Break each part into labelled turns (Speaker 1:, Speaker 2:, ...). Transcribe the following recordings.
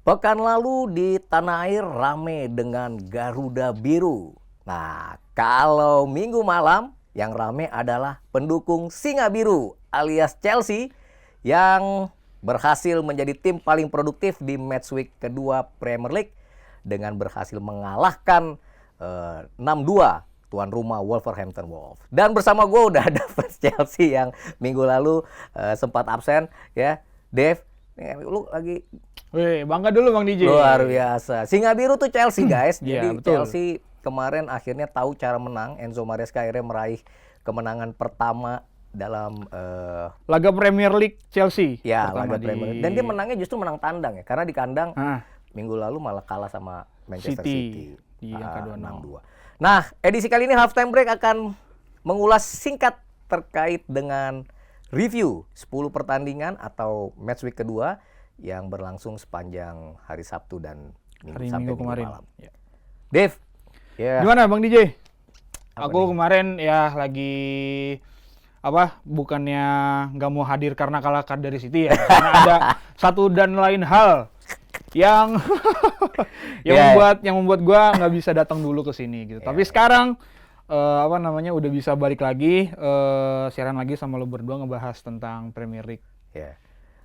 Speaker 1: Pekan lalu di tanah air rame dengan Garuda Biru. Nah, kalau minggu malam yang rame adalah pendukung Singa Biru alias Chelsea yang berhasil menjadi tim paling produktif di match week kedua Premier League dengan berhasil mengalahkan 6-2 tuan rumah Wolverhampton Wolves. Dan bersama gue udah ada fans Chelsea yang minggu lalu sempat absen ya. Dave, lu lagi
Speaker 2: Wih, bangga dulu Bang DJ.
Speaker 1: luar biasa. Singa Biru tuh Chelsea guys.
Speaker 2: Iya,
Speaker 1: Jadi
Speaker 2: betul.
Speaker 1: Chelsea kemarin akhirnya tahu cara menang. Enzo Maresca akhirnya meraih kemenangan pertama dalam
Speaker 2: Laga Premier League Chelsea.
Speaker 1: ya
Speaker 2: pertama
Speaker 1: laga
Speaker 2: di
Speaker 1: Premier League. Dan dia menangnya justru menang tandang ya. Karena di kandang minggu lalu malah kalah sama Manchester City.
Speaker 2: di angka 2-0.
Speaker 1: 6-2. Nah, edisi kali ini halftime break akan mengulas singkat terkait dengan review 10 pertandingan atau match week kedua yang berlangsung sepanjang hari Sabtu dan
Speaker 2: Hari
Speaker 1: sampai
Speaker 2: Minggu kemarin.
Speaker 1: malam.
Speaker 2: Ya.
Speaker 1: Dave, ya.
Speaker 2: Gimana Bang DJ?
Speaker 1: Apa
Speaker 2: Aku
Speaker 1: nih?
Speaker 2: kemarin ya lagi bukannya nggak mau hadir karena kalah dari City ya. Karena ada satu dan lain hal yang
Speaker 1: Yeah.
Speaker 2: membuat gua nggak bisa datang dulu ke sini gitu. Tapi sekarang udah bisa balik lagi siaran lagi sama lo berdua ngebahas tentang Premier League
Speaker 1: Ya.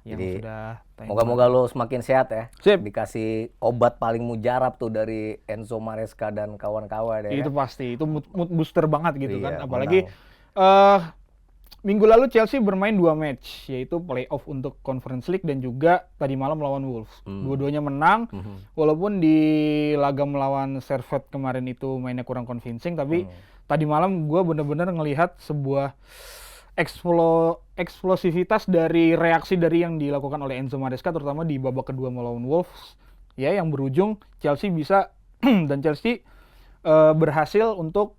Speaker 2: yang
Speaker 1: Jadi,
Speaker 2: sudah tayang.
Speaker 1: moga-moga lo semakin sehat ya.
Speaker 2: Sip.
Speaker 1: Dikasih obat paling mujarab tuh dari Enzo Maresca dan kawan-kawan ya.
Speaker 2: Itu pasti, itu mood booster banget gitu
Speaker 1: Iya,
Speaker 2: kan. Apalagi minggu lalu Chelsea bermain 2 match, yaitu playoff untuk Conference League dan juga tadi malam melawan Wolves. Dua-duanya menang, walaupun di laga melawan Servette kemarin itu mainnya kurang convincing, tapi tadi malam gue bener-bener ngelihat sebuah eksplosivitas dari reaksi dari yang dilakukan oleh Enzo Maresca, terutama di babak kedua melawan Wolves, ya, yang berujung Chelsea bisa dan Chelsea berhasil untuk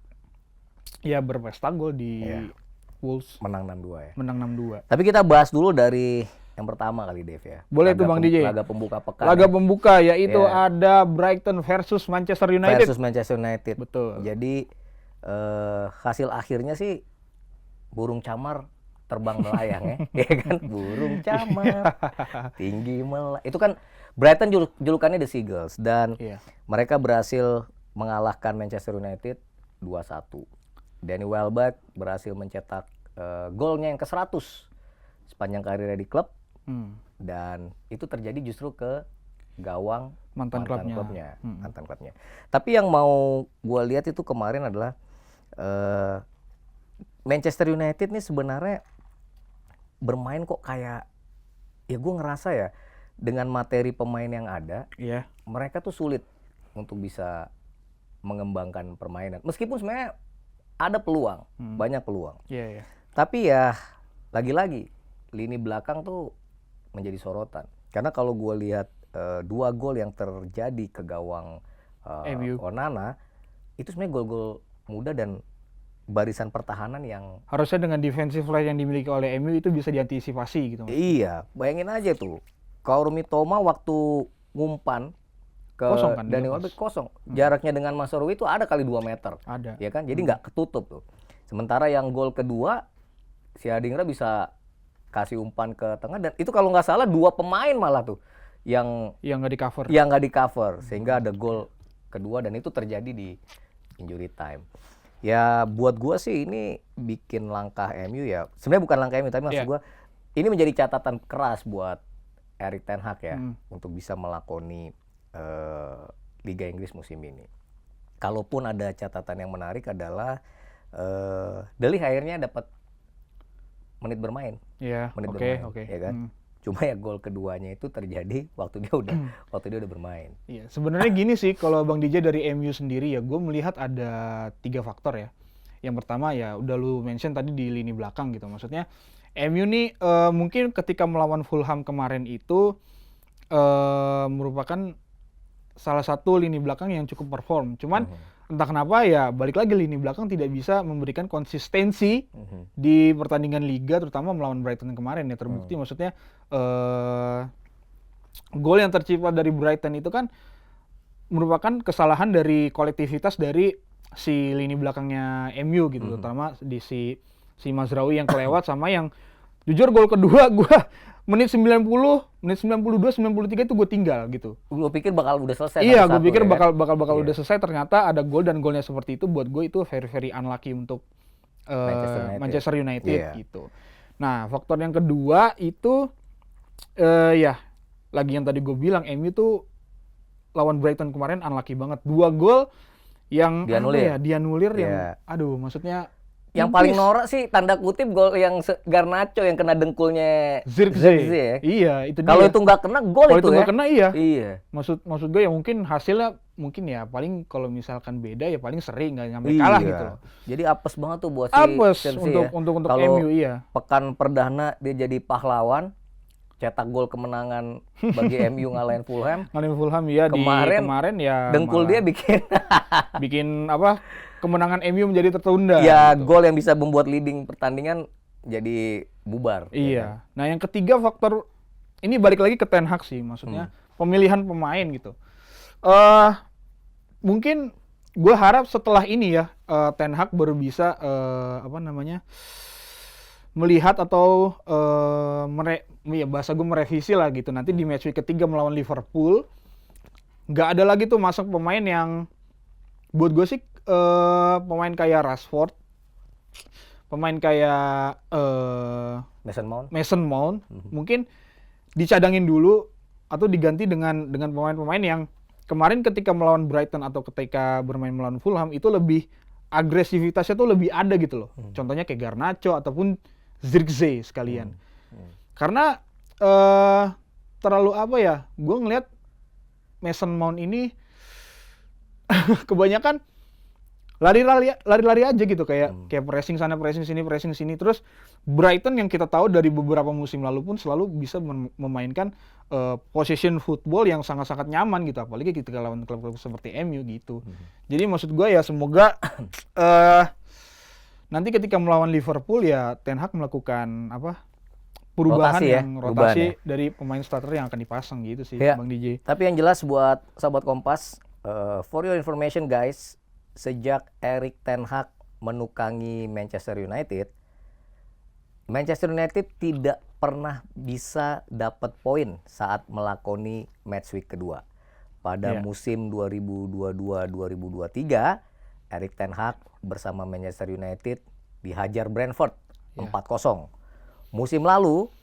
Speaker 2: ya berpesta gol di Wolves,
Speaker 1: Menang 6-2 ya.
Speaker 2: menang 6-2.
Speaker 1: Tapi kita bahas dulu dari yang pertama kali Dave ya.
Speaker 2: Boleh tuh Bang DJ.
Speaker 1: Laga pembuka pekan.
Speaker 2: Laga
Speaker 1: ya.
Speaker 2: pembuka yaitu
Speaker 1: Ya.
Speaker 2: ada Brighton versus Manchester United.
Speaker 1: Versus Manchester United.
Speaker 2: Betul.
Speaker 1: Jadi hasil akhirnya sih burung camar terbang melayang ya. Ya kan, burung camar tinggi melayang. Itu kan Brighton julukannya The Seagulls dan
Speaker 2: Iya.
Speaker 1: mereka berhasil mengalahkan Manchester United 2-1. Danny Welbeck berhasil mencetak golnya yang ke-100 sepanjang karirnya di klub. Dan itu terjadi justru ke gawang
Speaker 2: Mantan klubnya.
Speaker 1: mantan klubnya. Tapi yang mau gue lihat itu kemarin adalah Manchester United nih sebenarnya bermain kok kayak, ya gue ngerasa ya dengan materi pemain yang ada,
Speaker 2: Iya.
Speaker 1: mereka tuh sulit untuk bisa mengembangkan permainan. Meskipun sebenarnya ada peluang, banyak peluang.
Speaker 2: Iya, iya.
Speaker 1: Tapi ya lagi-lagi lini belakang tuh menjadi sorotan. Karena kalau gue lihat 2 gol yang terjadi ke gawang
Speaker 2: MU.
Speaker 1: Onana itu sebenarnya gol-gol muda dan barisan pertahanan yang
Speaker 2: Harusnya dengan defensive line yang dimiliki oleh MU itu bisa diantisipasi gitu.
Speaker 1: iya, bayangin aja tuh. Kaoru Mitoma waktu ngumpan ke
Speaker 2: Kosong kan,
Speaker 1: Danny
Speaker 2: dilepas.
Speaker 1: Welbeck kosong. Jaraknya dengan Mazraoui itu ada kali 2 meter.
Speaker 2: Ada.
Speaker 1: Ya kan? Jadi nggak ketutup tuh. Sementara yang gol kedua si Adingra bisa kasih umpan ke tengah dan itu kalau nggak salah 2 pemain malah tuh yang
Speaker 2: Yang nggak di cover.
Speaker 1: nggak di cover sehingga ada gol kedua dan itu terjadi di injury time. Ya buat gua sih ini bikin langkah MU ya. Sebenarnya bukan langkah MU tapi maksud gua ini menjadi catatan keras buat Erik ten Hag ya untuk bisa melakoni Liga Inggris musim ini. Kalaupun ada catatan yang menarik adalah De Ligt akhirnya dapat menit bermain.
Speaker 2: Iya.
Speaker 1: Menit
Speaker 2: Oke,
Speaker 1: bermain,
Speaker 2: oke.
Speaker 1: ya kan? Cuma ya gol keduanya itu terjadi waktu dia udah bermain.
Speaker 2: Iya, sebenarnya gini sih kalau Bang DJ dari MU sendiri ya, gue melihat ada 3 faktor ya. Yang pertama ya udah lu mention tadi di lini belakang gitu. Maksudnya MU nih mungkin ketika melawan Fulham kemarin itu merupakan salah satu lini belakang yang cukup perform. Cuman entah kenapa ya balik lagi lini belakang tidak bisa memberikan konsistensi di pertandingan liga terutama melawan Brighton kemarin ya. Terbukti maksudnya gol yang tercipta dari Brighton itu kan merupakan kesalahan dari kolektivitas dari si lini belakangnya MU gitu, terutama di si Mazraoui yang kelewat sama yang jujur gol kedua menit 90, menit 92, 93 itu gue tinggal gitu.
Speaker 1: Gue pikir bakal udah selesai.
Speaker 2: Iya, gue
Speaker 1: 1-1
Speaker 2: pikir
Speaker 1: ya kan?
Speaker 2: bakal
Speaker 1: Iya.
Speaker 2: udah selesai, ternyata ada gol dan golnya seperti itu buat gue itu very very unlucky untuk Manchester United
Speaker 1: Iya.
Speaker 2: gitu. Nah, faktor yang kedua itu ya lagi yang tadi gue bilang, MU tuh lawan Brighton kemarin unlucky banget. 2 gol yang
Speaker 1: Dianulir.
Speaker 2: dianulir yang
Speaker 1: Iya.
Speaker 2: aduh, maksudnya
Speaker 1: Yang
Speaker 2: tipis.
Speaker 1: paling norak sih tanda kutip gol yang Garnacho yang kena dengkulnya
Speaker 2: Zirkzee.
Speaker 1: ya.
Speaker 2: Iya, itu dia.
Speaker 1: Kalau itu nggak kena gol
Speaker 2: Kalau
Speaker 1: itu
Speaker 2: itu
Speaker 1: ya.
Speaker 2: nggak kena, iya.
Speaker 1: Iya.
Speaker 2: Maksud gue ya mungkin hasilnya mungkin ya paling kalau misalkan beda ya paling seri nggak nyampe kalah
Speaker 1: Iya.
Speaker 2: gitu loh.
Speaker 1: Jadi apes banget tuh buat si
Speaker 2: Apes
Speaker 1: Chelsea
Speaker 2: untuk
Speaker 1: ya.
Speaker 2: untuk
Speaker 1: Kalau
Speaker 2: MU, iya.
Speaker 1: pekan perdana dia jadi pahlawan, cetak gol kemenangan bagi MU ngalahin Fulham.
Speaker 2: Ngalahin Fulham ya kemarin ya
Speaker 1: Dengkul
Speaker 2: malah
Speaker 1: dia bikin
Speaker 2: bikin apa? Kemenangan MU menjadi tertunda.
Speaker 1: ya
Speaker 2: gitu.
Speaker 1: gol yang bisa membuat leading pertandingan jadi bubar. Ya kan?
Speaker 2: Iya. Nah, yang ketiga faktor ini balik lagi ke Ten Hag sih, maksudnya pemilihan pemain gitu. Mungkin gue harap setelah ini ya Ten Hag baru bisa melihat atau ya bahasa gue merevisi lah gitu. Nanti di match week ketiga melawan Liverpool nggak ada lagi tuh masuk pemain yang buat gue sih pemain kayak Rashford, pemain kayak
Speaker 1: Mason Mount.
Speaker 2: mungkin dicadangin dulu atau diganti dengan pemain-pemain yang kemarin ketika melawan Brighton atau ketika bermain melawan Fulham itu lebih agresivitasnya tuh lebih ada gitu loh. Contohnya kayak Garnacho ataupun Zirkzee sekalian. Karena terlalu apa ya? Gue ngelihat Mason Mount ini kebanyakan lari-lari aja gitu, kayak pressing sana pressing sini terus Brighton yang kita tahu dari beberapa musim lalu pun selalu bisa memainkan possession football yang sangat-sangat nyaman gitu, apalagi ketika lawan klub-klub seperti MU gitu. Jadi maksud gue ya semoga nanti ketika melawan Liverpool ya Ten Hag melakukan perubahan rotasi dari pemain starter yang akan dipasang gitu sih,
Speaker 1: Ya.
Speaker 2: Bang DJ.
Speaker 1: Tapi yang jelas buat sahabat Kompas, for your information guys, sejak Erik ten Hag menukangi Manchester United tidak pernah bisa dapat poin saat melakoni match week kedua. Pada musim 2022-2023, Erik ten Hag bersama Manchester United dihajar Brentford 4-0. Musim lalu,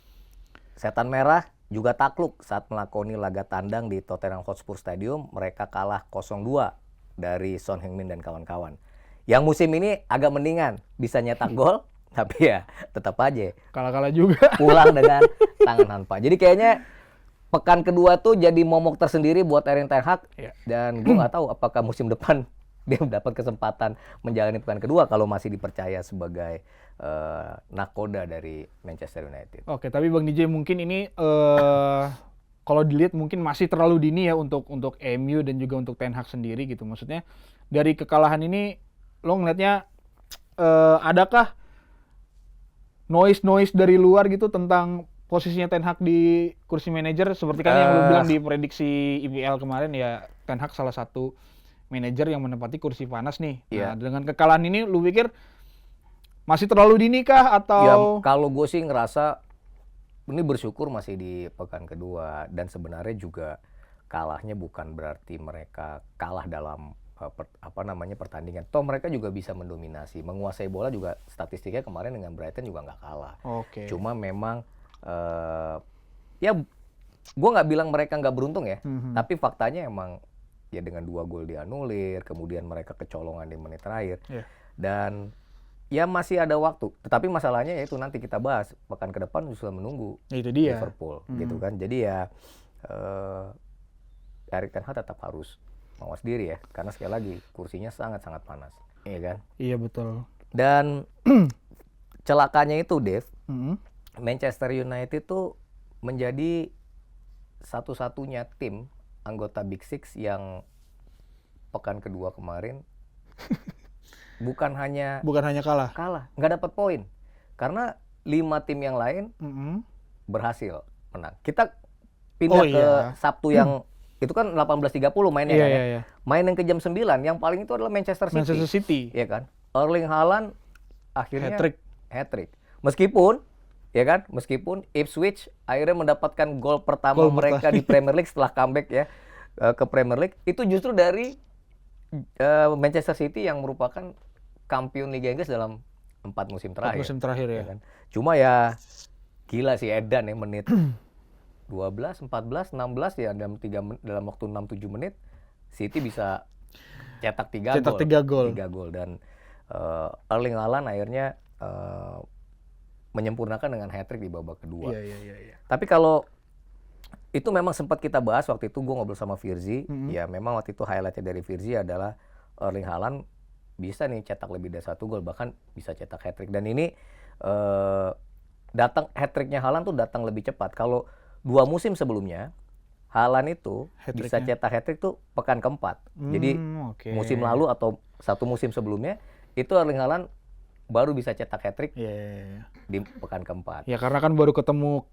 Speaker 1: Setan Merah juga takluk saat melakoni laga tandang di Tottenham Hotspur Stadium. Mereka kalah 0-2 dari Son Heung-min dan kawan-kawan. Yang musim ini agak mendingan, bisa nyetak gol, tapi ya tetap aja
Speaker 2: Kalah-kalah juga.
Speaker 1: pulang dengan tangan hampa. Jadi kayaknya pekan kedua tuh jadi momok tersendiri buat Erik ten Hag. Dan gue nggak tahu apakah musim depan dia mendapat kesempatan menjalani pekan kedua kalau masih dipercaya sebagai nakoda dari Manchester United.
Speaker 2: Oke, tapi Bang DJ mungkin ini kalau dilihat mungkin masih terlalu dini ya untuk MU dan juga untuk Ten Hag sendiri gitu. Maksudnya dari kekalahan ini lo ngelihatnya adakah noise dari luar gitu tentang posisinya Ten Hag di kursi manajer seperti kan yang lo bilang di prediksi IPL kemarin ya, Ten Hag salah satu manajer yang menempati kursi panas nih. Nah, dengan kekalahan ini lo pikir masih terlalu dini kah atau?
Speaker 1: Ya, kalau gue sih ngerasa ini bersyukur masih di pekan kedua, dan sebenarnya juga kalahnya bukan berarti mereka kalah dalam pertandingan. Toh mereka juga bisa mendominasi, menguasai bola juga, statistiknya kemarin dengan Brighton juga nggak kalah.
Speaker 2: Oke.
Speaker 1: Cuma memang ya gue nggak bilang mereka nggak beruntung ya, tapi faktanya emang ya dengan 2 gol dianulir, kemudian mereka kecolongan di menit terakhir. Dan ya masih ada waktu, tetapi masalahnya yaitu nanti kita bahas pekan ke depan sudah menunggu
Speaker 2: itu dia.
Speaker 1: Liverpool gitu kan. Jadi ya Erik ten Hag tetap harus mawas diri ya, karena sekali lagi kursinya sangat-sangat panas, iya kan?
Speaker 2: Iya betul.
Speaker 1: Dan celakanya itu Dave, Manchester United tuh menjadi satu-satunya tim anggota Big Six yang pekan kedua kemarin bukan hanya kalah, nggak dapat poin, karena 5 tim yang lain berhasil menang. Kita pindah ke Sabtu yang itu kan 18.30 mainnya kan ya. Main yang ke jam 9, yang paling itu adalah Manchester City. Iya kan? Erling Haaland akhirnya hat-trick. Meskipun ya kan? Meskipun Ipswich akhirnya mendapatkan gol pertama mereka di Premier League setelah comeback ya ke Premier League, itu justru dari Manchester City yang merupakan kampiun Liga Inggris dalam 4 musim terakhir.
Speaker 2: 4 musim terakhir ya.
Speaker 1: Kan? Cuma ya gila sih Edan ya, menit 12, 14, 16 ya dalam waktu 6-7 menit City bisa cetak 3 gol. 3 gol dan Erling Haaland akhirnya menyempurnakan dengan hat-trick di babak kedua.
Speaker 2: Iya.
Speaker 1: Tapi kalau itu memang sempat kita bahas waktu itu, gue ngobrol sama Virzi, ya memang waktu itu highlightnya dari Virzi adalah Erling Haaland bisa nih cetak lebih dari 1 gol, bahkan bisa cetak hat-trick. Dan ini datang hat-tricknya Haaland tuh datang lebih cepat. Kalau 2 musim sebelumnya Haaland itu bisa cetak hat-trick tuh pekan keempat. Jadi musim lalu atau 1 musim sebelumnya itu Erling Haaland baru bisa cetak hat-trick di pekan keempat.
Speaker 2: Ya karena kan baru ketemu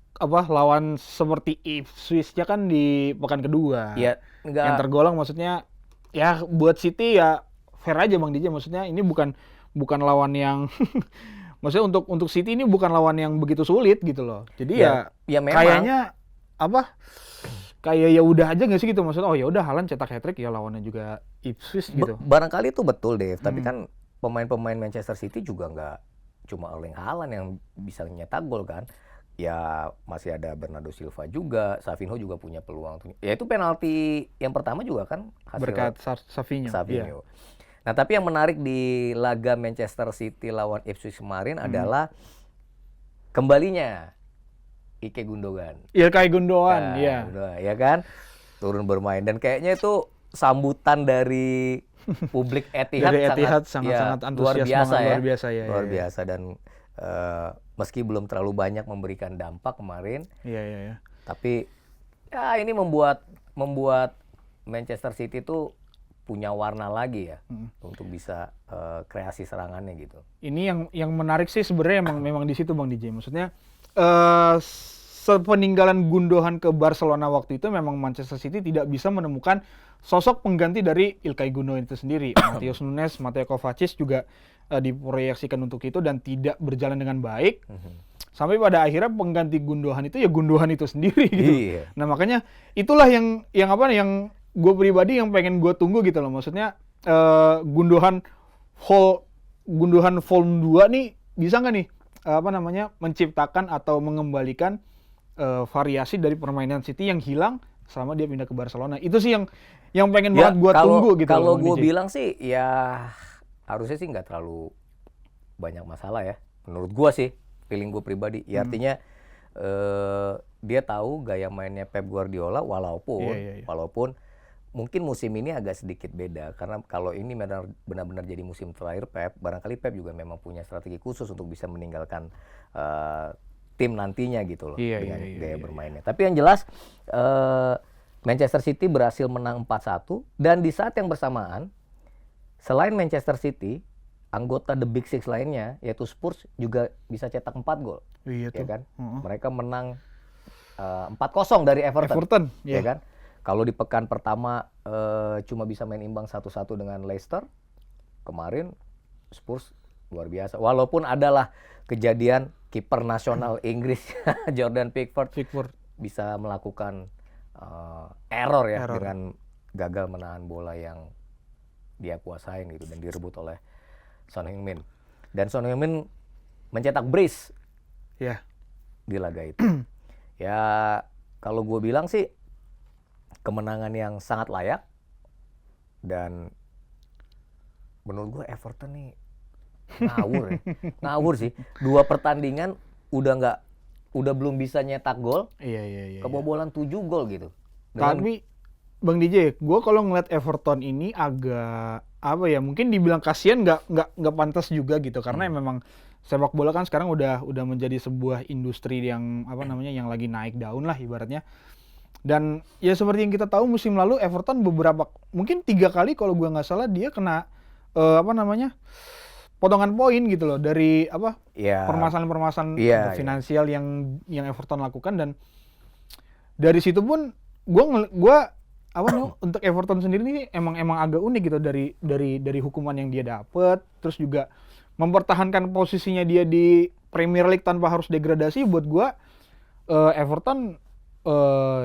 Speaker 2: lawan seperti Ipswich kan di pekan kedua.
Speaker 1: Iya,
Speaker 2: yang tergolong maksudnya ya buat City ya fair aja Bang DJ, maksudnya ini bukan lawan yang maksudnya untuk City ini bukan lawan yang begitu sulit gitu loh. Jadi ya kayaknya kayak ya udah aja nggak sih gitu, maksudnya ya udah Haaland cetak hat-trick ya lawannya juga Ipswich gitu.
Speaker 1: Barangkali itu betul Dave, tapi kan pemain-pemain Manchester City juga nggak cuma Erling Haaland yang bisa nyetak gol kan. Ya masih ada Bernardo Silva juga, Savinho juga punya peluang. Ya itu penalti yang pertama juga kan hasil
Speaker 2: berkat Savinho.
Speaker 1: Yeah. Nah tapi yang menarik di laga Manchester City lawan Ipswich kemarin adalah kembalinya Ilkay Gundogan.
Speaker 2: Ilkay Gundogan,
Speaker 1: ya kan, turun bermain dan kayaknya itu sambutan dari publik Etihad sangat antusias, luar biasa dan meski belum terlalu banyak memberikan dampak kemarin, tapi ya ini membuat Manchester City itu punya warna lagi ya untuk bisa kreasi serangannya gitu.
Speaker 2: Ini yang menarik sih sebenarnya memang di situ Bang DJ. Maksudnya sepeninggalan Gundogan ke Barcelona waktu itu memang Manchester City tidak bisa menemukan sosok pengganti dari Ilkay Gundogan itu sendiri. Matheus Nunes, Mateo Kovacic juga diproyeksikan untuk itu dan tidak berjalan dengan baik. Sampai pada akhirnya pengganti Gundogan itu ya Gundogan itu sendiri gitu. Nah makanya itulah yang gue pribadi yang pengen gue tunggu gitu loh. Maksudnya Gundogan Volume 2 nih bisa nggak nih menciptakan atau mengembalikan variasi dari permainan City yang hilang selama dia pindah ke Barcelona. Itu sih yang pengen banget gue tunggu gitu.
Speaker 1: Kalau gue bilang sih ya harusnya sih nggak terlalu banyak masalah ya. Menurut gue sih, feeling gue pribadi. Ya artinya dia tahu gaya mainnya Pep Guardiola walaupun mungkin musim ini agak sedikit beda. Karena kalau ini benar-benar jadi musim terakhir Pep, barangkali Pep juga memang punya strategi khusus untuk bisa meninggalkan tim nantinya gitu loh dengan gaya bermainnya. Tapi yang jelas Manchester City berhasil menang 4-1 dan di saat yang bersamaan selain Manchester City, anggota The Big Six lainnya yaitu Spurs juga bisa cetak 4 gol.
Speaker 2: Iya
Speaker 1: ya kan? Mereka menang 4-0 dari Everton. Ya kan? Kalau di pekan pertama cuma bisa main imbang 1-1 dengan Leicester. Kemarin Spurs luar biasa. Walaupun adalah kejadian kiper nasional Inggris Jordan Pickford bisa melakukan error dengan gagal menahan bola yang dia kuasain gitu dan direbut oleh Son Heung-min. Dan Son Heung-min mencetak brace di laga itu. Ya kalau gue bilang sih kemenangan yang sangat layak dan menurut gue Everton nih ngawur sih. 2 pertandingan udah belum bisa nyetak gol. Kebobolan 7 gol gitu.
Speaker 2: Tapi Bang DJ, gue kalau ngeliat Everton ini agak mungkin dibilang kasihan nggak pantas juga gitu karena memang sepak bola kan sekarang udah menjadi sebuah industri yang yang lagi naik daun lah ibaratnya. Dan ya seperti yang kita tahu musim lalu Everton mungkin 3 kali kalau gue nggak salah dia kena potongan poin gitu loh dari permasalahan finansial yang Everton lakukan. Dan dari situ pun gue untuk Everton sendiri ini emang agak unik gitu dari hukuman yang dia dapet, terus juga mempertahankan posisinya dia di Premier League tanpa harus degradasi, buat gua Everton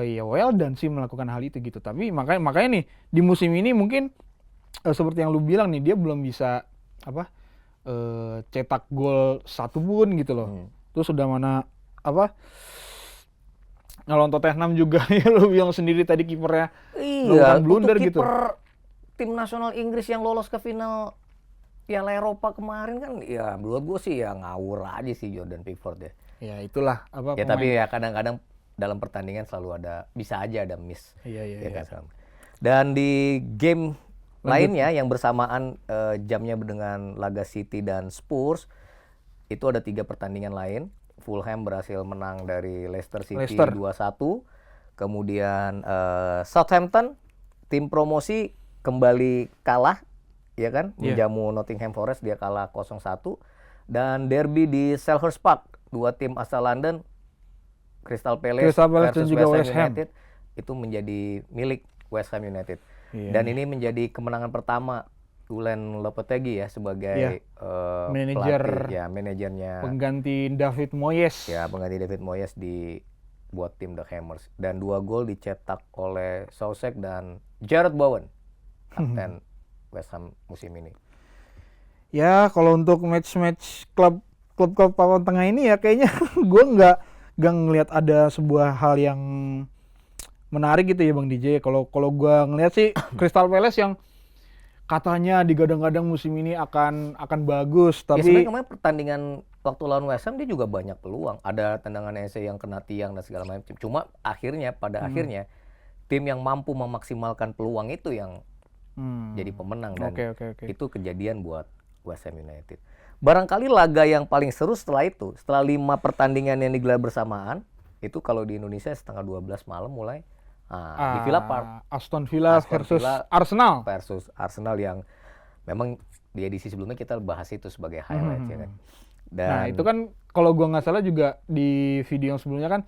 Speaker 2: ya well done sih melakukan hal itu gitu. Tapi makanya nih di musim ini mungkin seperti yang lu bilang nih, dia belum bisa apa cetak gol satu pun gitu loh. Terus udah mana apa ngelawan Tottenham juga ya lu bilang sendiri tadi kipernya melakukan blunder
Speaker 1: untuk
Speaker 2: gitu.
Speaker 1: kiper tim nasional Inggris yang lolos ke final Piala Eropa kemarin kan, ya menurut gue sih ya ngawur aja sih Jordan Pickford ya.
Speaker 2: Ya itulah apa
Speaker 1: Ya
Speaker 2: pemain.
Speaker 1: tapi ya kadang-kadang dalam pertandingan selalu bisa aja ada miss.
Speaker 2: Iya.
Speaker 1: Kan? Dan di game lainnya yang bersamaan jamnya dengan laga City dan Spurs, itu ada 3 pertandingan lain. Fulham berhasil menang dari Leicester City 2-1. Kemudian Southampton, tim promosi, kembali kalah, ya kan? Menjamu Nottingham Forest, dia kalah 0-1. Dan derby di Selhurst Park, 2 tim asal London, Crystal Palace versus
Speaker 2: dan juga
Speaker 1: West Ham
Speaker 2: Ham
Speaker 1: United, itu menjadi milik West Ham United. Dan ini menjadi kemenangan pertama Julen Lopetegui ya sebagai
Speaker 2: manajer,
Speaker 1: pelatih, ya manajernya
Speaker 2: pengganti David Moyes.
Speaker 1: Ya, pengganti David Moyes buat tim The Hammers. Dan 2 gol dicetak oleh Soucek dan Jarrod Bowen, kapten West Ham musim ini.
Speaker 2: Ya kalau untuk match-match klub-klub papan tengah ini ya kayaknya gue nggak ngelihat ada sebuah hal yang menarik gitu ya Bang DJ. Kalau gue ngelihat sih Crystal Palace yang katanya digadang-gadang musim ini akan bagus, tapi
Speaker 1: ya sebenarnya kemarin pertandingan waktu lawan West Ham dia juga banyak peluang. Ada tendangan Eze yang kena tiang dan segala macam. Cuma pada akhirnya tim yang mampu memaksimalkan peluang itu yang jadi pemenang, dan itu kejadian buat West Ham United. Barangkali laga yang paling seru setelah 5 pertandingan yang digelar bersamaan, itu kalau di Indonesia setengah 12 malam mulai di Villa Park.
Speaker 2: Aston Villa versus Arsenal.
Speaker 1: Versus Arsenal yang memang di edisi sebelumnya kita bahas itu sebagai highlight ya kan.
Speaker 2: Nah itu kan kalau gua nggak salah juga di video yang sebelumnya kan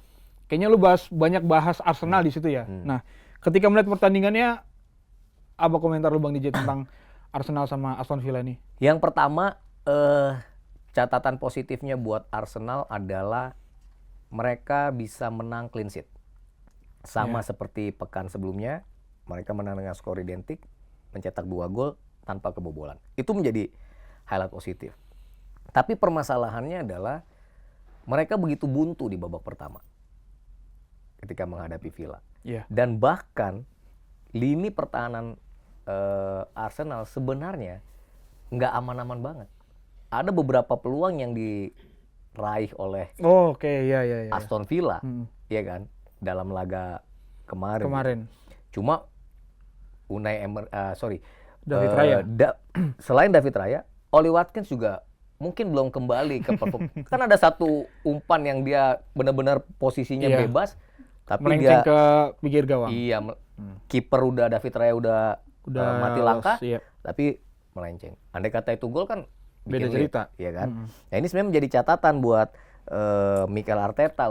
Speaker 2: kayaknya lu banyak bahas Arsenal di situ ya. Nah ketika melihat pertandingannya, apa komentar lu Bang DJ tentang Arsenal sama Aston Villa nih?
Speaker 1: Yang pertama, catatan positifnya buat Arsenal adalah mereka bisa menang clean sheet. Sama seperti pekan sebelumnya, mereka menang dengan skor identik, mencetak 2 gol tanpa kebobolan. Itu menjadi highlight positif. Tapi permasalahannya adalah mereka begitu buntu di babak pertama ketika menghadapi Villa. Dan bahkan lini pertahanan Arsenal sebenarnya nggak aman-aman banget. Ada beberapa peluang yang diraih oleh Aston Villa, ya kan, dalam laga kemarin. Cuma
Speaker 2: David Raya.
Speaker 1: Selain David Raya, Oli Watkins juga mungkin belum kembali ke perform. Kan ada satu umpan yang dia benar-benar posisinya bebas, tapi
Speaker 2: melenceng
Speaker 1: dia
Speaker 2: ke pinggir gawang.
Speaker 1: Iya, kiper David Raya udah mati langkah, tapi melenceng. Andai kata itu gol kan
Speaker 2: beda cerita,
Speaker 1: ya kan. Nah ini sebenarnya menjadi catatan buat Mikel Arteta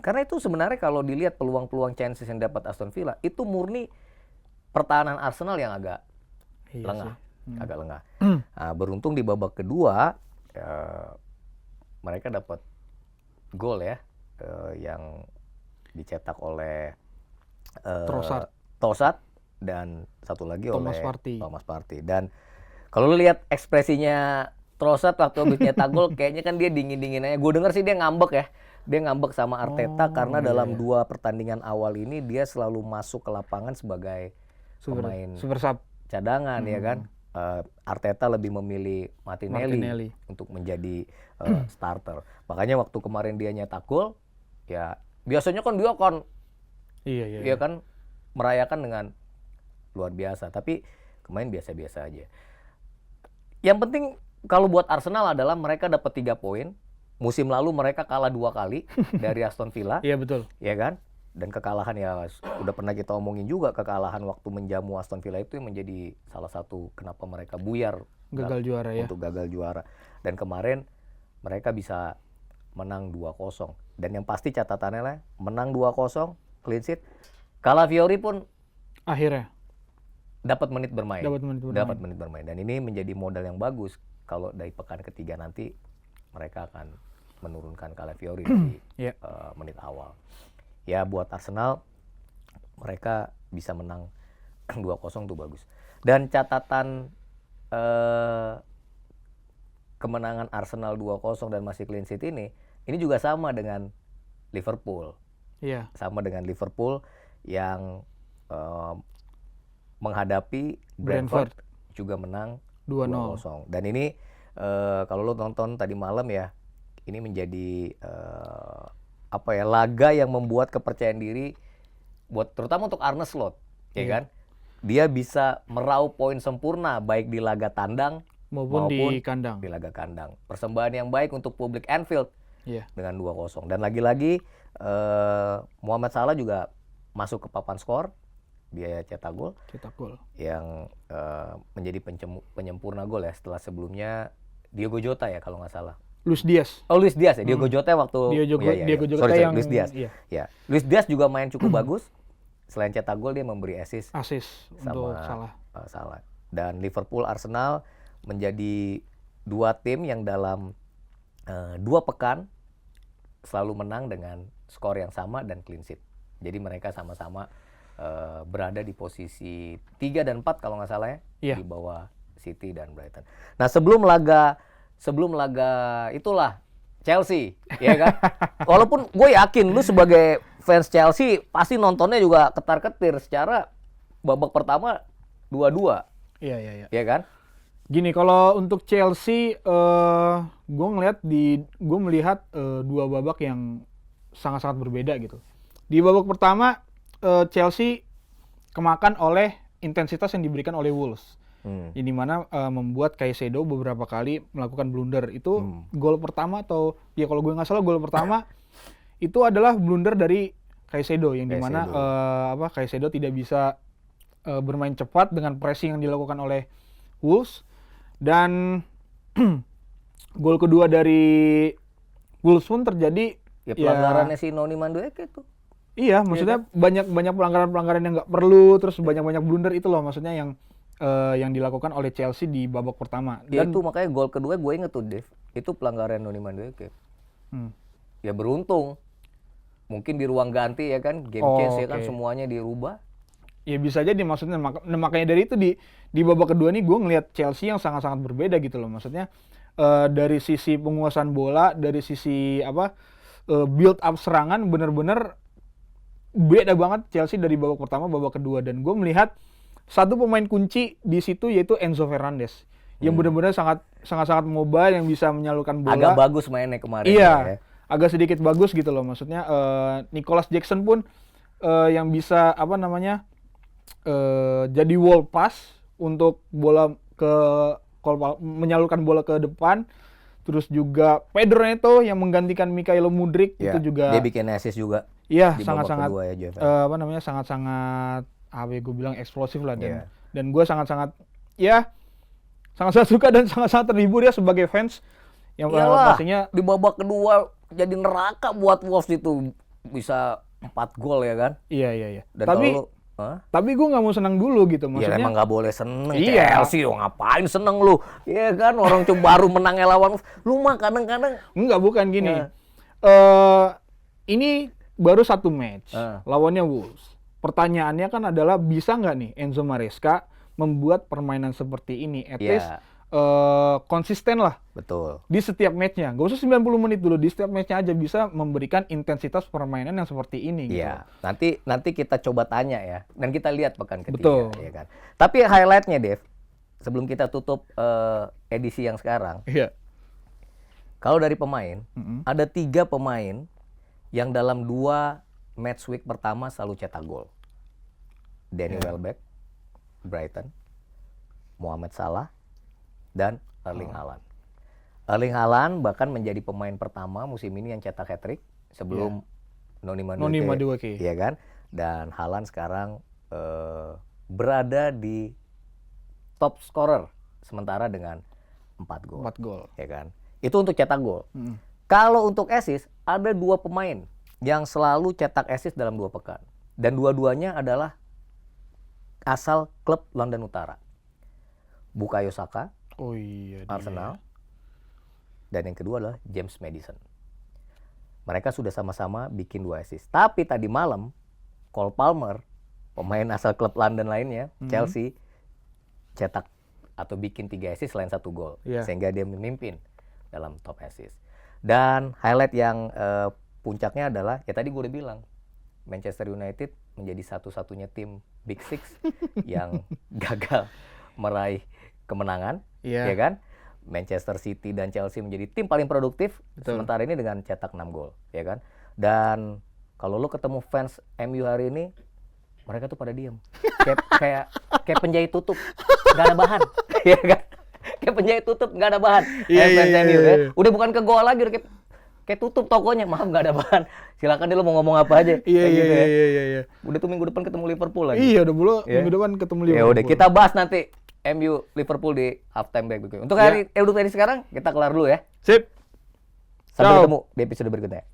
Speaker 1: karena itu sebenarnya kalau dilihat peluang-peluang chances yang dapat Aston Villa itu murni pertahanan Arsenal yang agak lengah. Nah, beruntung di babak kedua mereka dapat gol ya yang dicetak oleh Trossard dan satu lagi oleh Thomas Partey. Dan kalau lu lihat ekspresinya Trossard waktu habis nyetak gol, kayaknya kan dia dingin-dingin aja. Gue denger sih dia ngambek ya. Dia ngambek sama Arteta karena dalam 2 pertandingan awal ini dia selalu masuk ke lapangan sebagai pemain
Speaker 2: super sub
Speaker 1: cadangan ya kan. Arteta lebih memilih Martinelli untuk menjadi starter. Makanya waktu kemarin dia nyetak gol, ya biasanya kan dia akan iya kan merayakan dengan luar biasa. Tapi kemarin biasa-biasa aja. Yang penting kalau buat Arsenal adalah mereka dapat 3 poin. Musim lalu mereka kalah 2 kali dari Aston Villa.
Speaker 2: Iya betul.
Speaker 1: Iya kan? Dan kekalahan ya udah pernah kita omongin juga, kekalahan waktu menjamu Aston Villa itu yang menjadi salah satu kenapa mereka buyar untuk gagal juara. Dan kemarin mereka bisa menang 2-0. Dan yang pasti catatannya lah, menang 2-0, clean sheet. Calafiori pun
Speaker 2: akhirnya
Speaker 1: dapat menit bermain. Dan ini menjadi modal yang bagus kalau dari pekan ketiga nanti mereka akan menurunkan Calafiori dari
Speaker 2: Iya.
Speaker 1: menit awal. Ya buat Arsenal mereka bisa menang 2-0 tuh bagus. Dan catatan kemenangan Arsenal 2-0 dan masih clean sheet ini juga sama dengan Liverpool.
Speaker 2: Iya.
Speaker 1: Sama dengan Liverpool yang menghadapi Brentford juga menang 2-0. Dan ini kalau lo nonton tadi malam ya, ini menjadi laga yang membuat kepercayaan diri buat terutama untuk Arne Slot, ya kan? Dia bisa meraup poin sempurna baik di laga tandang
Speaker 2: maupun di kandang.
Speaker 1: Di laga kandang. Persembahan yang baik untuk publik Anfield dengan 2-0. Dan lagi-lagi Mohamed Salah juga masuk ke papan skor. Dia cetak gol yang menjadi penyempurna gol ya setelah sebelumnya Diogo Jota ya kalau nggak salah.
Speaker 2: Luis Diaz.
Speaker 1: Oh Luis Diaz ya, Diogo Jota waktu
Speaker 2: Diogo Jota yang
Speaker 1: Luis Diaz. Ya. Luis Diaz juga main cukup bagus. Selain cetak gol dia memberi assist
Speaker 2: untuk
Speaker 1: Salah. Dan Liverpool Arsenal menjadi dua tim yang dalam 2 pekan selalu menang dengan skor yang sama dan clean sheet. Jadi mereka sama-sama berada di posisi 3 dan 4 kalau nggak salah ya, di bawah City dan Brighton. Nah sebelum laga itulah Chelsea, ya kan? Walaupun gue yakin lu sebagai fans Chelsea pasti nontonnya juga ketar-ketir secara babak pertama 2-2.
Speaker 2: Iya.
Speaker 1: Ya kan?
Speaker 2: Gini, kalau untuk Chelsea gue melihat 2 babak yang sangat-sangat berbeda gitu. Di babak pertama Chelsea kemakan oleh intensitas yang diberikan oleh Wolves. Di mana membuat Caicedo beberapa kali melakukan blunder. Itu gol pertama atau ya kalau gue nggak salah gol pertama itu adalah blunder dari Caicedo yang dimana Caicedo tidak bisa bermain cepat dengan pressing yang dilakukan oleh Wolves. Dan gol kedua dari Wolves pun terjadi
Speaker 1: pelanggarannya si Noni Madueke itu.
Speaker 2: Iya, maksudnya banyak pelanggaran yang nggak perlu, terus banyak blunder itu loh maksudnya yang dilakukan oleh Chelsea di babak pertama.
Speaker 1: Dan itu makanya gol kedua gue inget tuh Dev, itu pelanggaran Noni Madueke. Ya beruntung, mungkin di ruang ganti ya kan, game change ya kan semuanya dirubah.
Speaker 2: Ya bisa jadi maksudnya makanya dari itu di babak kedua nih gue ngelihat Chelsea yang sangat-sangat berbeda gitu loh, maksudnya dari sisi penguasaan bola, dari sisi build up serangan bener-bener beda banget Chelsea dari babak pertama babak kedua. Dan gue melihat satu pemain kunci di situ yaitu Enzo Fernandez yang benar-benar sangat mobile, yang bisa menyalurkan bola.
Speaker 1: Agak bagus mainnya kemarin.
Speaker 2: Iya, agak sedikit bagus gitu loh. Maksudnya Nicholas Jackson pun yang bisa jadi wall pass untuk bola menyalurkan bola ke depan. Terus juga Pedro Neto yang menggantikan Mykhailo Mudryk itu juga
Speaker 1: dia bikin assist juga.
Speaker 2: Iya, sangat-sangat gue bilang eksplosif lah. Dan gue sangat-sangat suka dan sangat-sangat terhibur ya sebagai fans yang pastinya
Speaker 1: di babak kedua jadi neraka buat Wolves itu, bisa 4 gol ya kan.
Speaker 2: Iya.
Speaker 1: Dan
Speaker 2: tapi gue nggak mau senang dulu gitu, maksudnya.
Speaker 1: Ya emang nggak boleh seneng. Chelsea ngapain seneng lu? Iya kan, orang cuma baru menang lawan lu mah kadang-kadang.
Speaker 2: Enggak, bukan gini. Ini baru 1 match lawannya Wolves. Pertanyaannya kan adalah bisa nggak nih Enzo Maresca membuat permainan seperti ini, at least konsisten lah.
Speaker 1: Betul.
Speaker 2: Di setiap matchnya, nggak usah 90 menit dulu, di setiap matchnya aja bisa memberikan intensitas permainan yang seperti ini.
Speaker 1: Iya. Gitu. Nanti kita coba tanya ya, dan kita lihat pekan ketiga.
Speaker 2: Betul.
Speaker 1: Ya kan. Tapi highlightnya Dev, sebelum kita tutup edisi yang sekarang.
Speaker 2: Iya.
Speaker 1: Kalau dari pemain, ada 3 pemain yang dalam 2 match week pertama selalu cetak gol. Danny Welbeck, Brighton, Mohamed Salah, dan Erling Haaland. Erling Haaland bahkan menjadi pemain pertama musim ini yang cetak hat-trick sebelum Noni Madueke. Iya kan? Dan Haaland sekarang berada di top scorer sementara dengan 4 gol.
Speaker 2: 4 gol.
Speaker 1: Ya kan? Itu untuk cetak gol. Kalau untuk assist, ada 2 pemain yang selalu cetak assist dalam 2 pekan. Dan dua-duanya adalah asal klub London Utara. Bukayo Saka,
Speaker 2: Oh iya,
Speaker 1: Arsenal. Dan yang kedua adalah James Maddison. mereka sudah sama-sama bikin 2 assist. Tapi tadi malam Cole Palmer, pemain asal klub London lainnya, Chelsea, cetak atau bikin 3 assist selain 1 gol. Sehingga dia memimpin dalam top assist. Dan highlight yang puncaknya adalah, ya tadi gue udah bilang, Manchester United menjadi satu-satunya tim Big Six yang gagal meraih kemenangan, ya kan? Manchester City dan Chelsea menjadi tim paling produktif, sementara ini dengan cetak 6 gol, ya kan? Dan kalau lo ketemu fans MU hari ini, mereka tuh pada diem, kayak penjahit tutup, nggak ada bahan, ya kan? Kayak penjahit tutup, nggak ada bahan. Fans MU ya, udah bukan ke gol lagi, udah kayak tutup tokonya, maaf nggak ada bahan. Silakan deh lo mau ngomong apa aja.
Speaker 2: Iya.
Speaker 1: Udah tuh minggu depan ketemu Liverpool lagi.
Speaker 2: Iya, udah minggu depan ketemu Liverpool.
Speaker 1: Ya udah, kita bahas nanti MU Liverpool di halftime break. Untuk hari sekarang kita kelar dulu ya.
Speaker 2: Sip.
Speaker 1: Sampai ketemu di episode berikutnya.